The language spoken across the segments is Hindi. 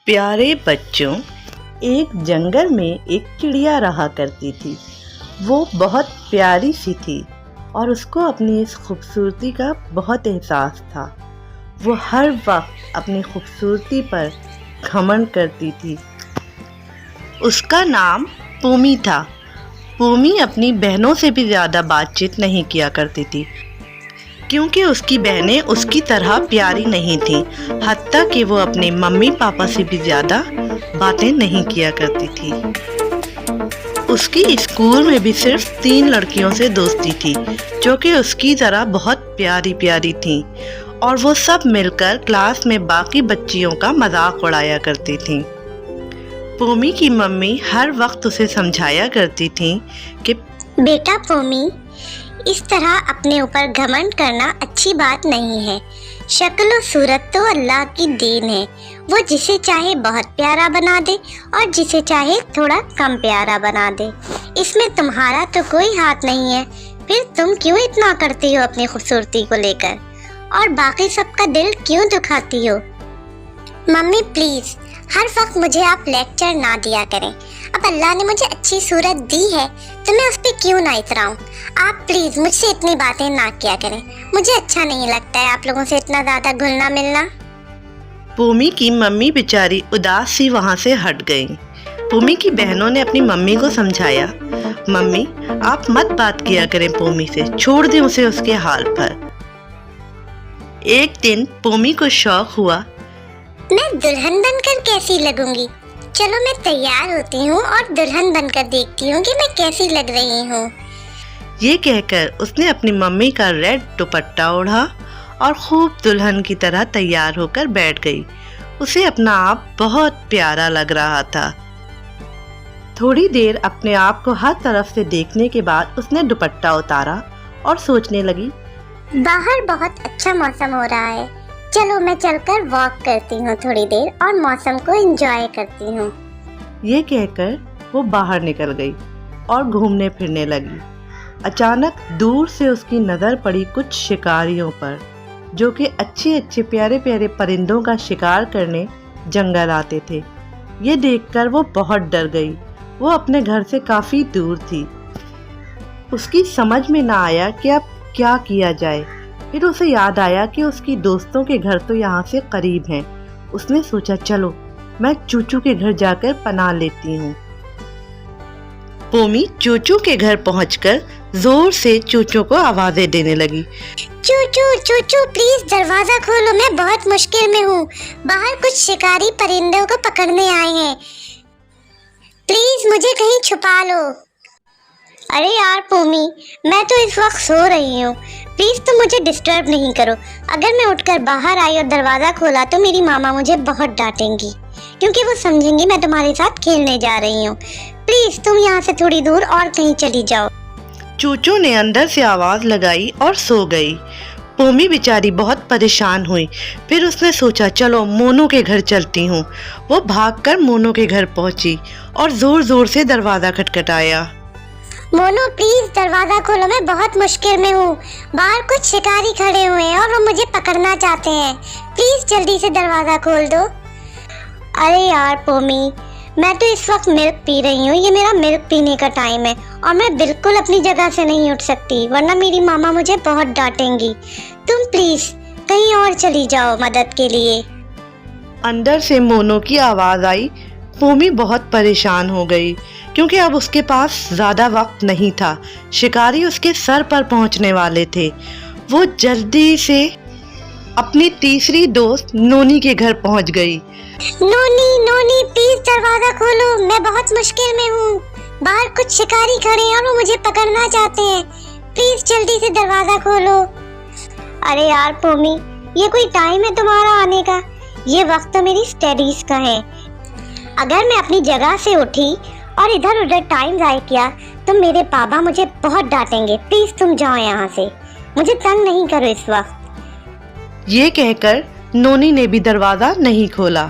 प्यारे बच्चों, एक जंगल में एक चिड़िया रहा करती थी। वो बहुत प्यारी सी थी और उसको अपनी इस खूबसूरती का बहुत एहसास था। वो हर वक्त अपनी खूबसूरती पर घमंड करती थी। उसका नाम पोमी था। पोमी अपनी बहनों से भी ज़्यादा बातचीत नहीं किया करती थी, क्योंकि उसकी बहनें उसकी तरह प्यारी नहीं थीं। हत्ता कि वो अपने मम्मी पापा से भी ज़्यादा बातें नहीं किया करती थी। उसकी स्कूल में भी सिर्फ 3 लड़कियों से दोस्ती थी, जो कि उसकी तरह बहुत प्यारी प्यारी थीं, और वो सब मिलकर क्लास में बाकी बच्चियों का मजाक उड़ाया करती थीं। पोमी की मम्मी हर वक्त उसे समझाया करती थी कि बेटा पोमी, इस तरह अपने ऊपर घमंड करना अच्छी बात नहीं है। शक्ल और सूरत तो अल्लाह की देन है। वो जिसे चाहे बहुत प्यारा बना दे और जिसे चाहे थोड़ा कम प्यारा बना दे। इसमें तुम्हारा तो कोई हाथ नहीं है। फिर तुम क्यों इतना करती हो अपनी खूबसूरती को लेकर, और बाकी सबका दिल क्यों दुखाती हो? मम्मी प्लीज, हर वक्त मुझे आप लेक्चर ना दिया करें। अब अल्लाह ने मुझे अच्छी सूरत दी है तो मैं उस पर क्यों ना इतराऊं। आप प्लीज मुझसे इतनी बातें ना किया करें। मुझे अच्छा नहीं लगता है आप लोगों से इतना ज्यादा घुलना मिलना। पोमी की मम्मी बेचारी उदास सी वहाँ से हट गई। पोमी की बहनों ने अपनी मम्मी को समझाया, मम्मी आप मत बात किया करें पोमी से, छोड़ दें उसे उसके हाल पर। एक दिन पोमी को शौक हुआ, मैं दुल्हन बनकर कैसी लगूंगी। चलो मैं तैयार होती हूँ और दुल्हन बनकर देखती हूँ कि मैं कैसी लग रही हूँ। ये कहकर उसने अपनी मम्मी का रेड दुपट्टा ओढ़ा और खूब दुल्हन की तरह तैयार होकर बैठ गई। उसे अपना आप बहुत प्यारा लग रहा था। थोड़ी देर अपने आप को हर तरफ से देखने के बाद उसने दुपट्टा उतारा और सोचने लगी, बाहर बहुत अच्छा मौसम हो रहा है। चलो मैं चलकर वॉक करती हूँ थोड़ी देर और मौसम को एंजॉय करती हूँ। ये कहकर वो बाहर निकल गई और घूमने फिरने लगी। अचानक दूर से उसकी नज़र पड़ी कुछ शिकारियों पर, जो कि अच्छे अच्छे प्यारे प्यारे परिंदों का शिकार करने जंगल आते थे। ये देखकर वो बहुत डर गई। वो अपने घर से काफ़ी दूर थी। उसकी समझ में ना आया कि अब क्या किया जाए। फिर उसे याद आया कि उसकी दोस्तों के घर तो यहाँ से करीब हैं। उसने सोचा, चलो मैं चूचू के घर जाकर पनाह लेती हूँ। पोमी चूचू के घर पहुंचकर जोर से चूचू को आवाजें देने लगी, चूचू चूचू प्लीज दरवाजा खोलो, मैं बहुत मुश्किल में हूँ। बाहर कुछ शिकारी परिंदों को पकड़ने आए हैं। प्लीज मुझे कहीं छुपा लो। अरे यार पोमी, मैं तो इस वक्त सो रही हूँ। प्लीज तुम मुझे डिस्टर्ब नहीं करो। अगर मैं उठकर बाहर आई और दरवाजा खोला तो मेरी मामा मुझे बहुत डांटेंगी, क्योंकि वो समझेंगी मैं तुम्हारे साथ खेलने जा रही हूँ। प्लीज तुम यहाँ से थोड़ी दूर और कहीं चली जाओ। चूचू ने अंदर से आवाज लगाई और सो गई। पोमी बेचारी बहुत परेशान हुई। फिर उसने सोचा, चलो मोनू के घर चलती हूँ। वो भागकर मोनू के घर पहुंची और जोर जोर से दरवाजा खटखटाया। मोनू प्लीज दरवाजा खोलो, मैं बहुत मुश्किल में हूँ। बाहर कुछ शिकारी खड़े हुए हैं और वो मुझे पकड़ना चाहते हैं। प्लीज जल्दी से दरवाजा खोल दो। अरे यार पोमी, मैं तो इस वक्त मिल्क पी रही हूँ। ये मेरा मिल्क पीने का टाइम है और मैं बिल्कुल अपनी जगह से नहीं उठ सकती, वरना मेरी मामा मुझे बहुत डांटेंगी। तुम प्लीज कहीं और चली जाओ मदद के लिए। अंदर से मोनू की आवाज आई। पोमी बहुत परेशान हो गई, क्योंकि अब उसके पास ज़्यादा वक्त नहीं था। शिकारी उसके सर पर पहुंचने वाले थे। वो जल्दी से अपनी तीसरी दोस्त नोनी के घर पहुंच गई। नोनी नोनी प्लीज दरवाजा खोलो, मैं बहुत मुश्किल में हूँ। बाहर कुछ शिकारी खड़े हैं और वो मुझे पकड़ना चाहते हैं। प्लीज जल्दी से दरवाजा खोलो। अरे यार पोमी, ये कोई टाइम है तुम्हारा आने का? ये वक्त तो मेरी स्टडीज का है। अगर मैं अपनी जगह से उठी और इधर उधर टाइम ज़ाया किया तो मेरे पापा मुझे बहुत डांटेंगे। प्लीज तुम जाओ यहाँ से, मुझे तंग नहीं करो इस वक्त। ये कहकर नोनी ने भी दरवाज़ा नहीं खोला।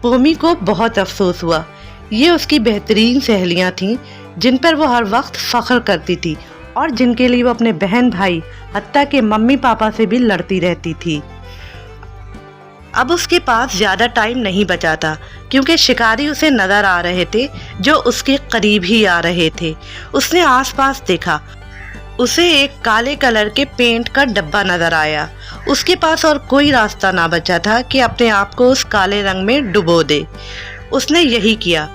पोमी को बहुत अफसोस हुआ। ये उसकी बेहतरीन सहेलियां थीं, जिन पर वो हर वक्त फख्र करती थी और जिनके लिए वो अपने बहन भाई हत्ता के मम्मी पापा से भी लड़ती रहती थी। अब उसके पास ज़्यादा टाइम नहीं बचा था क्योंकि शिकारी उसे नज़र आ रहे थे जो उसके करीब ही आ रहे थे। उसने आसपास देखा, उसे एक काले कलर के पेंट का डब्बा नज़र आया। उसके पास और कोई रास्ता ना बचा था कि अपने आप को उस काले रंग में डुबो दे। उसने यही किया।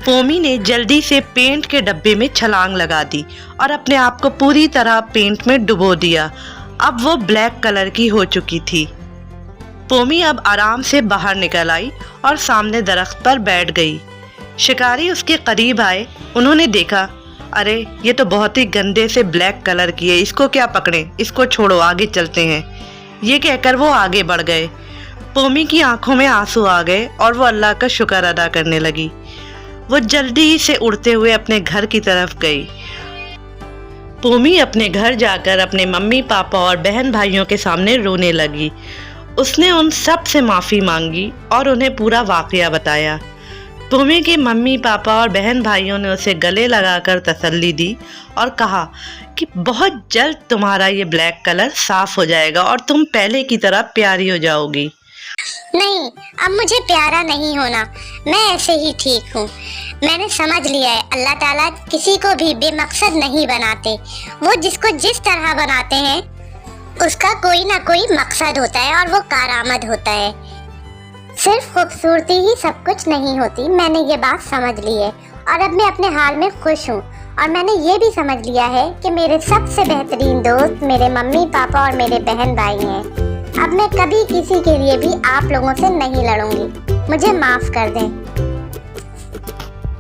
पोमी ने जल्दी से पेंट के डब्बे में छलांग लगा दी और अपने आप को पूरी तरह पेंट में डुबो दिया। अब वो ब्लैक कलर की हो चुकी थी। पोमी अब आराम से बाहर निकल आई और सामने दरख्त पर बैठ गई। शिकारी उसके करीब आए। उन्होंने देखा, अरे ये तो बहुत ही गंदे से ब्लैक कलर की है, इसको क्या पकड़ें, इसको छोड़ो, आगे चलते हैं। ये कहकर वो आगे बढ़ गए। पोमी की आंखों में आंसू आ गए और वो अल्लाह का शुक्र अदा करने लगी। वो जल्दी से उड़ते हुए अपने घर की तरफ गई। पोमी अपने घर जाकर अपने मम्मी पापा और बहन भाइयों के सामने रोने लगी। उसने उन सब से माफ़ी मांगी और उन्हें पूरा वाक़या बताया। पोमी के मम्मी पापा और बहन भाइयों ने उसे गले लगाकर तसल्ली दी और कहा कि बहुत जल्द तुम्हारा ये ब्लैक कलर साफ हो जाएगा और तुम पहले की तरह प्यारी हो जाओगी। नहीं, अब मुझे प्यारा नहीं होना, मैं ऐसे ही ठीक हूँ। मैंने समझ लिया है, अल्लाह ताला किसी को भी बेमकसद नहीं बनाते। वो जिसको जिस तरह बनाते हैं उसका कोई ना कोई मकसद होता है और वो कारआमद होता है। सिर्फ खूबसूरती ही सब कुछ नहीं होती। मैंने ये बात समझ ली है और अब मैं अपने हाल में खुश हूँ। और मैंने ये भी समझ लिया है कि मेरे सबसे बेहतरीन दोस्त मेरे मम्मी पापा और मेरे बहन भाई हैं। अब मैं कभी किसी के लिए भी आप लोगों से नहीं लड़ूंगी। मुझे माफ़ कर दें।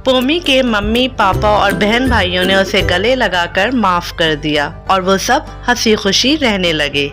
पोमी के मम्मी पापा और बहन भाइयों ने उसे गले लगाकर माफ़ कर दिया और वो सब हंसी खुशी रहने लगे।